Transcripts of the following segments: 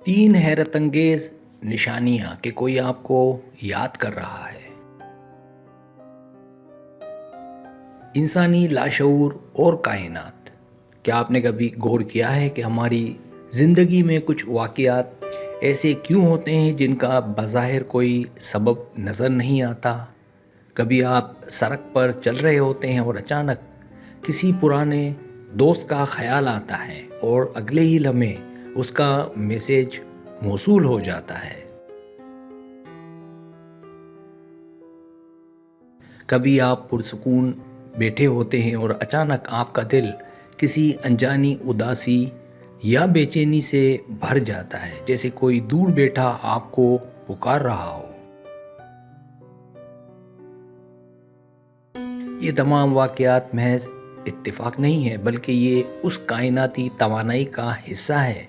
تین حیرت انگیز نشانیاں کہ کوئی آپ کو یاد کر رہا ہے۔ انسانی لاشعور اور کائنات۔ کیا آپ نے کبھی غور کیا ہے کہ ہماری زندگی میں کچھ واقعات ایسے کیوں ہوتے ہیں جن کا بظاہر کوئی سبب نظر نہیں آتا؟ کبھی آپ سڑک پر چل رہے ہوتے ہیں اور اچانک کسی پرانے دوست کا خیال آتا ہے اور اگلے ہی لمحے اس کا میسج موصول ہو جاتا ہے۔ کبھی آپ پرسکون بیٹھے ہوتے ہیں اور اچانک آپ کا دل کسی انجانی اداسی یا بے چینی سے بھر جاتا ہے، جیسے کوئی دور بیٹھا آپ کو پکار رہا ہو۔ یہ تمام واقعات محض اتفاق نہیں ہے، بلکہ یہ اس کائناتی توانائی کا حصہ ہے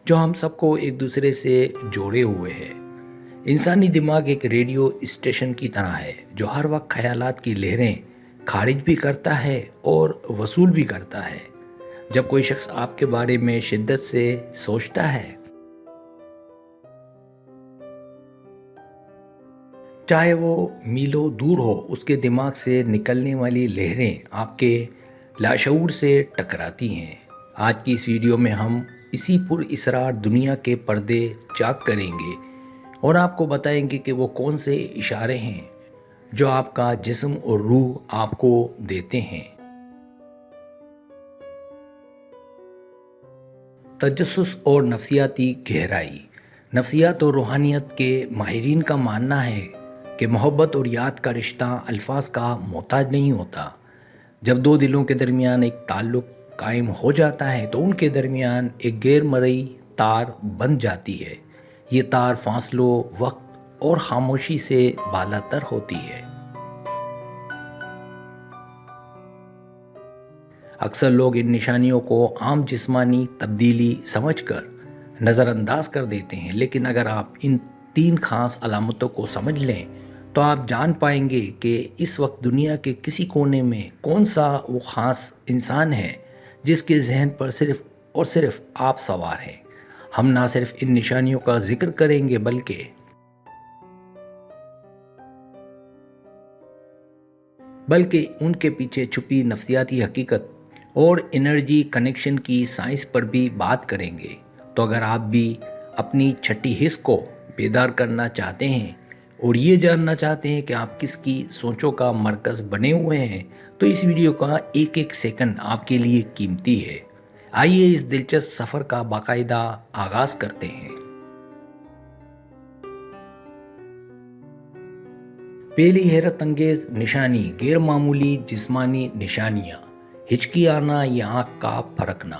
جو ہم سب کو ایک دوسرے سے جوڑے ہوئے ہے۔ انسانی دماغ ایک ریڈیو اسٹیشن کی طرح ہے جو ہر وقت خیالات کی لہریں خارج بھی کرتا ہے اور وصول بھی کرتا ہے۔ جب کوئی شخص آپ کے بارے میں شدت سے سوچتا ہے، چاہے وہ میلوں دور ہو، اس کے دماغ سے نکلنے والی لہریں آپ کے لاشعور سے ٹکراتی ہیں۔ آج کی اس ویڈیو میں ہم اسی پر اسرار دنیا کے پردے چاک کریں گے اور آپ کو بتائیں گے کہ وہ کون سے اشارے ہیں جو آپ کا جسم اور روح آپ کو دیتے ہیں۔ تجسس اور نفسیاتی گہرائی۔ نفسیات اور روحانیت کے ماہرین کا ماننا ہے کہ محبت اور یاد کا رشتہ الفاظ کا محتاج نہیں ہوتا۔ جب دو دلوں کے درمیان ایک تعلق قائم ہو جاتا ہے تو ان کے درمیان ایک غیر مرئی تار بن جاتی ہے۔ یہ تار فاصلوں، وقت اور خاموشی سے بالاتر ہوتی ہے۔ اکثر لوگ ان نشانیوں کو عام جسمانی تبدیلی سمجھ کر نظر انداز کر دیتے ہیں، لیکن اگر آپ ان تین خاص علامتوں کو سمجھ لیں تو آپ جان پائیں گے کہ اس وقت دنیا کے کسی کونے میں کون سا وہ خاص انسان ہے جس کے ذہن پر صرف اور صرف آپ سوار ہیں۔ ہم نہ صرف ان نشانیوں کا ذکر کریں گے بلکہ ان کے پیچھے چھپی نفسیاتی حقیقت اور انرجی کنیکشن کی سائنس پر بھی بات کریں گے۔ تو اگر آپ بھی اپنی چھٹی حس کو بیدار کرنا چاہتے ہیں اور یہ جاننا چاہتے ہیں کہ آپ کس کی سوچوں کا مرکز بنے ہوئے ہیں، تو اس ویڈیو کا ایک ایک سیکنڈ آپ کے لیے قیمتی ہے۔ آئیے اس دلچسپ سفر کا باقاعدہ آغاز کرتے ہیں۔ پہلی حیرت انگیز نشانی، غیر معمولی جسمانی نشانیاں۔ ہچکی آنا یا آنکھ کا پھرکنا۔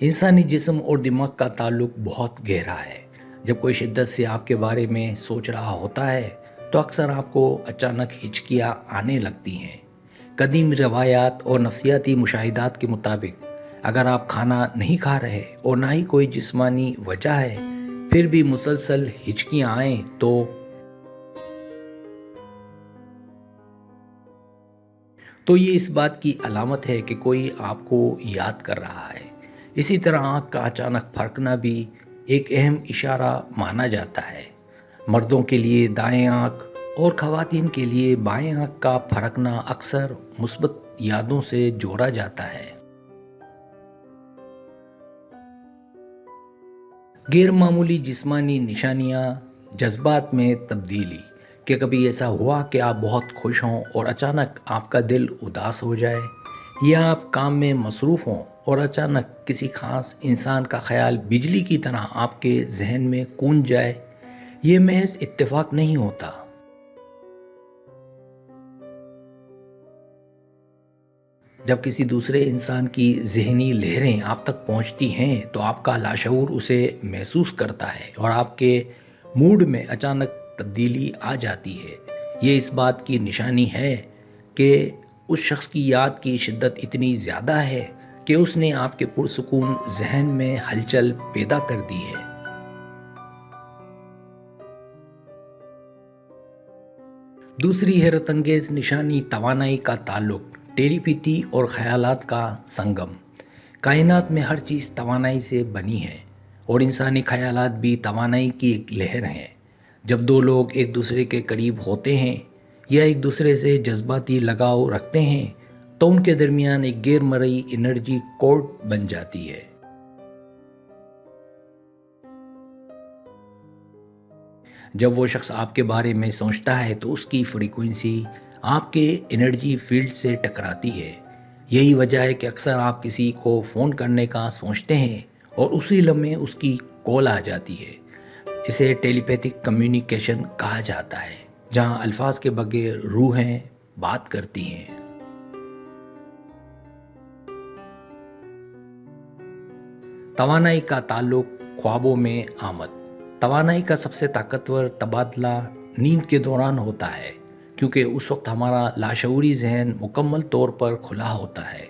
انسانی جسم اور دماغ کا تعلق بہت گہرا ہے۔ جب کوئی شدت سے آپ کے بارے میں سوچ رہا ہوتا ہے تو اکثر آپ کو اچانک ہچکیاں آنے لگتی ہیں۔ قدیم روایات اور نفسیاتی مشاہدات کے مطابق اگر آپ کھانا نہیں کھا رہے اور نہ ہی کوئی جسمانی وجہ ہے، پھر بھی مسلسل ہچکیاں آئیں تو یہ اس بات کی علامت ہے کہ کوئی آپ کو یاد کر رہا ہے۔ اسی طرح آنکھ کا اچانک پھرکنا بھی ایک اہم اشارہ مانا جاتا ہے۔ مردوں کے لیے دائیں آنکھ اور خواتین کے لیے بائیں آنکھ کا پھرکنا اکثر مثبت یادوں سے جوڑا جاتا ہے۔ غیر معمولی جسمانی نشانیاں، جذبات میں تبدیلی۔ کہ کبھی ایسا ہوا کہ آپ بہت خوش ہوں اور اچانک آپ کا دل اداس ہو جائے، یا آپ کام میں مصروف ہوں اور اچانک کسی خاص انسان کا خیال بجلی کی طرح آپ کے ذہن میں گونج جائے؟ یہ محض اتفاق نہیں ہوتا۔ جب کسی دوسرے انسان کی ذہنی لہریں آپ تک پہنچتی ہیں تو آپ کا لاشعور اسے محسوس کرتا ہے اور آپ کے موڈ میں اچانک تبدیلی آ جاتی ہے۔ یہ اس بات کی نشانی ہے کہ اس شخص کی یاد کی شدت اتنی زیادہ ہے کہ اس نے آپ کے پرسکون ذہن میں ہلچل پیدا کر دی ہے۔ دوسری حیرت انگیز نشانی، توانائی کا تعلق، ٹیلی پیتی اور خیالات کا سنگم۔ کائنات میں ہر چیز توانائی سے بنی ہے اور انسانی خیالات بھی توانائی کی ایک لہر ہیں۔ جب دو لوگ ایک دوسرے کے قریب ہوتے ہیں یا ایک دوسرے سے جذباتی لگاؤ رکھتے ہیں تو ان کے درمیان ایک غیر مرئی انرجی کورڈ بن جاتی ہے۔ جب وہ شخص آپ کے بارے میں سوچتا ہے تو اس کی فریکوینسی آپ کے انرجی فیلڈ سے ٹکراتی ہے۔ یہی وجہ ہے کہ اکثر آپ کسی کو فون کرنے کا سوچتے ہیں اور اسی لمحے اس کی کال آ جاتی ہے۔ اسے ٹیلی پیتھک کمیونیکیشن کہا جاتا ہے، جہاں الفاظ کے بغیر روحیں بات کرتی ہیں۔ توانائی کا تعلق خوابوں میں آمد۔ توانائی کا سب سے طاقتور تبادلہ نیند کے دوران ہوتا ہے، کیونکہ اس وقت ہمارا لاشعوری ذہن مکمل طور پر کھلا ہوتا ہے۔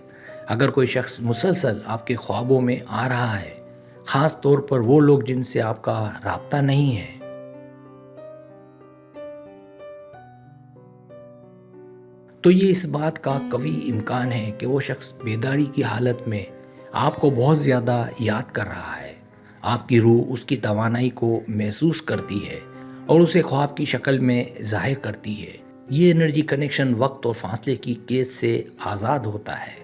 اگر کوئی شخص مسلسل آپ کے خوابوں میں آ رہا ہے، خاص طور پر وہ لوگ جن سے آپ کا رابطہ نہیں ہے، تو یہ اس بات کا قوی امکان ہے کہ وہ شخص بیداری کی حالت میں آپ کو بہت زیادہ یاد کر رہا ہے۔ آپ کی روح اس کی توانائی کو محسوس کرتی ہے اور اسے خواب کی شکل میں ظاہر کرتی ہے۔ یہ انرجی کنیکشن وقت اور فاصلے کی قید سے آزاد ہوتا ہے۔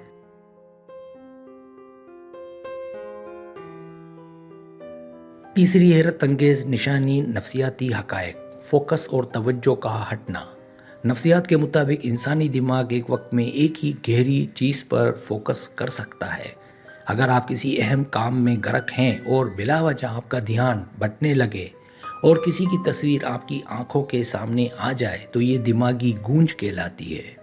تیسری حیرت انگیز نشانی نفسیاتی حقائق، فوکس اور توجہ کا ہٹنا۔ نفسیات کے مطابق انسانی دماغ ایک وقت میں ایک ہی گہری چیز پر فوکس کر سکتا ہے۔ اگر آپ کسی اہم کام میں غرق ہیں اور بلا وجہ آپ کا دھیان بٹنے لگے اور کسی کی تصویر آپ کی آنکھوں کے سامنے آ جائے تو یہ دماغی گونج کہلاتی ہے۔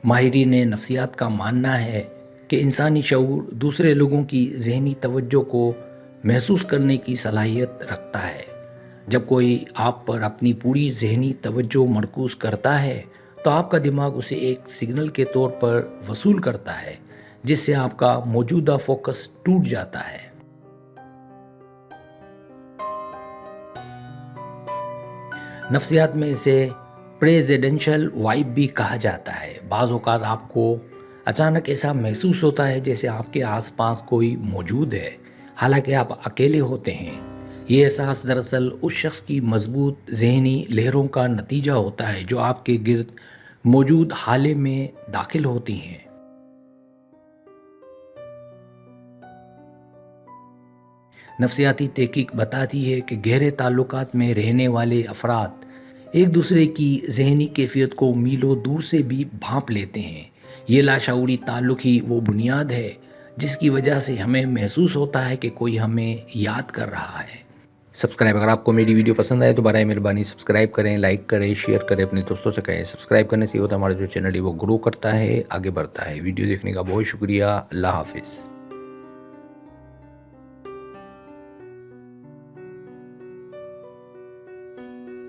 ماہرین نفسیات کا ماننا ہے کہ انسانی شعور دوسرے لوگوں کی ذہنی توجہ کو محسوس کرنے کی صلاحیت رکھتا ہے۔ جب کوئی آپ پر اپنی پوری ذہنی توجہ مرکوز کرتا ہے تو آپ کا دماغ اسے ایک سگنل کے طور پر وصول کرتا ہے، جس سے آپ کا موجودہ فوکس ٹوٹ جاتا ہے۔ نفسیات میں اسے پریزیڈنشل وائب بھی کہا جاتا ہے۔ بعض اوقات آپ کو اچانک ایسا محسوس ہوتا ہے جیسے آپ کے آس پاس کوئی موجود ہے، حالانکہ آپ اکیلے ہوتے ہیں۔ یہ احساس دراصل اس شخص کی مضبوط ذہنی لہروں کا نتیجہ ہوتا ہے جو آپ کے گرد موجود حالے میں داخل ہوتی ہیں۔ نفسیاتی تحقیق بتاتی ہے کہ گہرے تعلقات میں رہنے والے افراد ایک دوسرے کی ذہنی کیفیت کو میلوں دور سے بھی بھانپ لیتے ہیں۔ یہ لاشعوری تعلق ہی وہ بنیاد ہے جس کی وجہ سے ہمیں محسوس ہوتا ہے کہ کوئی ہمیں یاد کر رہا ہے۔ اگر آپ کو میری ویڈیو پسند آئے تو برائے مہربانی سبسکرائب کریں، لائک کریں، شیئر کریں، اپنے دوستوں سے کہیں۔ سبسکرائب کرنے سے یہ ہوتا ہے ہمارا جو چینل ہے وہ گرو کرتا ہے، آگے بڑھتا ہے۔ ویڈیو دیکھنے کا بہت شکریہ۔ اللہ حافظ۔